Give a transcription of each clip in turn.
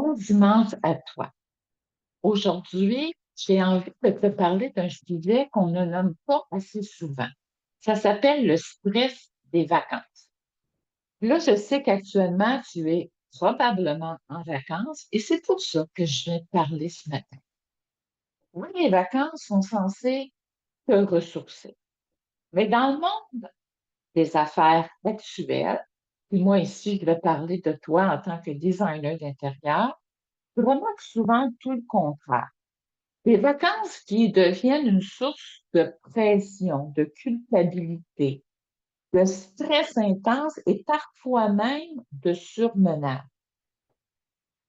Bon dimanche à toi. Aujourd'hui, j'ai envie de te parler d'un sujet qu'on ne nomme pas assez souvent. Ça s'appelle le stress des vacances. Là, je sais qu'actuellement, tu es probablement en vacances et c'est pour ça que je viens te parler ce matin. Oui, les vacances sont censées te ressourcer. Mais dans le monde des affaires actuelles, puis moi ici, je vais parler de toi en tant que designer d'intérieur, je remarque souvent tout le contraire. Des vacances qui deviennent une source de pression, de culpabilité, de stress intense et parfois même de surmenage.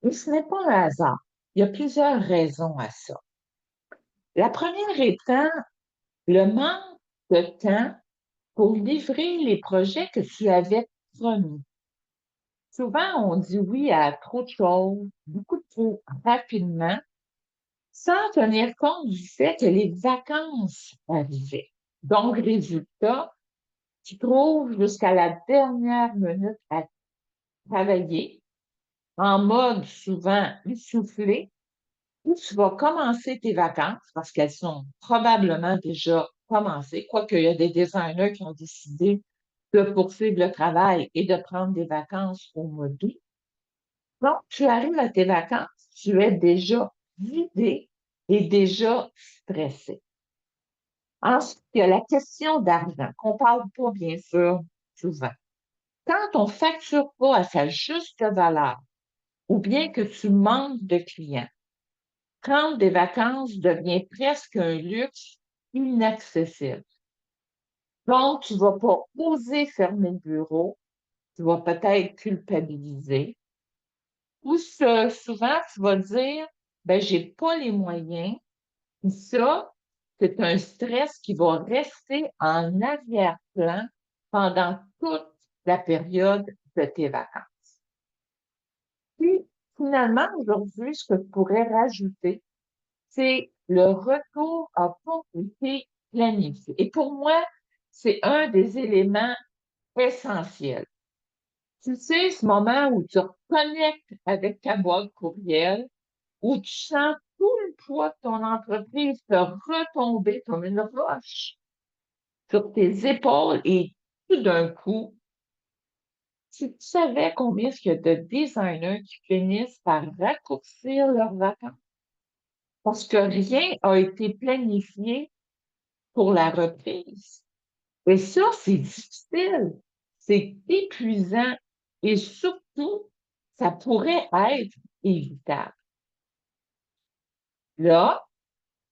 Et ce n'est pas un hasard. Il y a plusieurs raisons à ça. La première étant le manque de temps pour livrer les projets que tu avais promis. Souvent, on dit oui à trop de choses, beaucoup trop rapidement, sans tenir compte du fait que les vacances arrivaient. Donc, résultat, tu trouves jusqu'à la dernière minute à travailler en mode souvent essoufflé, où tu vas commencer tes vacances parce qu'elles sont probablement déjà commencées, quoique il y a des designers qui ont décidé de poursuivre le travail et de prendre des vacances au mois d'août. Donc, tu arrives à tes vacances, tu es déjà vidé et déjà stressé. Ensuite, il y a la question d'argent, qu'on parle pas, bien sûr, souvent. Quand on facture pas à sa juste valeur, ou bien que tu manques de clients, prendre des vacances devient presque un luxe inaccessible. Donc, tu vas pas oser fermer le bureau, tu vas peut-être culpabiliser, ou souvent, tu vas dire, ben, j'ai pas les moyens. Puis ça, c'est un stress qui va rester en arrière-plan pendant toute la période de tes vacances. Puis, finalement, aujourd'hui, ce que je pourrais rajouter, c'est le retour à pas été planifié. Et pour moi, c'est un des éléments essentiels. Tu sais, ce moment où tu reconnectes avec ta boîte courriel, où tu sens tout le poids de ton entreprise te retomber comme une roche sur tes épaules et tout d'un coup, si tu savais combien il y a de designers qui finissent par raccourcir leurs vacances parce que rien n'a été planifié pour la reprise. Et ça, c'est difficile, c'est épuisant et surtout, ça pourrait être évitable. Là,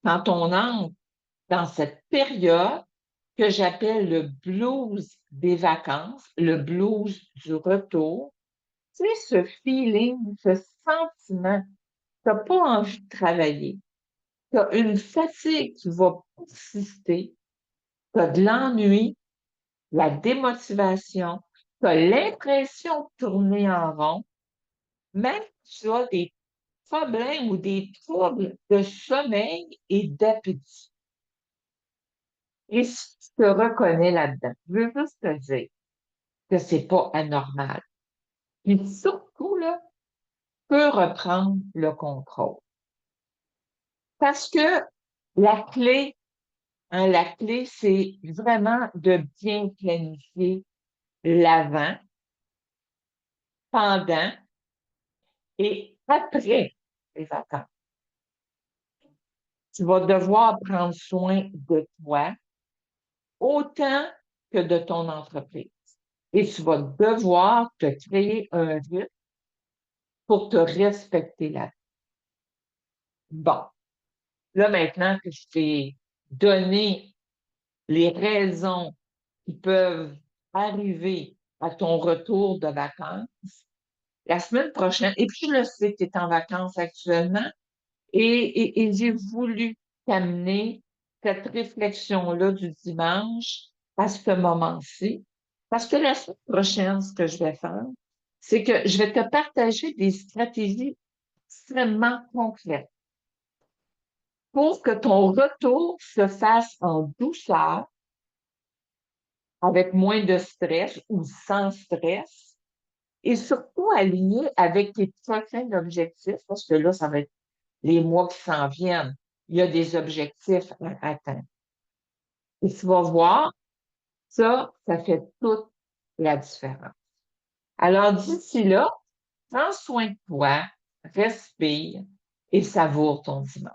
quand on entre dans cette période que j'appelle le blues des vacances, le blues du retour, tu sais, ce feeling, ce sentiment, tu n'as pas envie de travailler, tu as une fatigue qui va persister, tu as de l'ennui, la démotivation, tu as l'impression de tourner en rond, même si tu as des problèmes ou des troubles de sommeil et d'appétit. Et si tu te reconnais là-dedans, je veux juste te dire que c'est pas anormal. Puis surtout, là, peut reprendre le contrôle. Parce que la clé, la clé, c'est vraiment de bien planifier l'avant, pendant et après les vacances. Tu vas devoir prendre soin de toi autant que de ton entreprise. Et tu vas devoir te créer un rythme pour te respecter là. Bon, là maintenant que je t'ai donné les raisons qui peuvent arriver à ton retour de vacances, la semaine prochaine, et puis je le sais que tu es en vacances actuellement, et j'ai voulu t'amener cette réflexion-là du dimanche à ce moment-ci, parce que la semaine prochaine, ce que je vais faire, c'est que je vais te partager des stratégies extrêmement concrètes pour que ton retour se fasse en douceur, avec moins de stress ou sans stress, et surtout aligné avec tes prochains objectifs, parce que là, ça va être les mois qui s'en viennent. Il y a des objectifs à atteindre. Et tu vas voir, ça fait toute la différence. Alors, d'ici là, prends soin de toi, respire et savoure ton dimanche.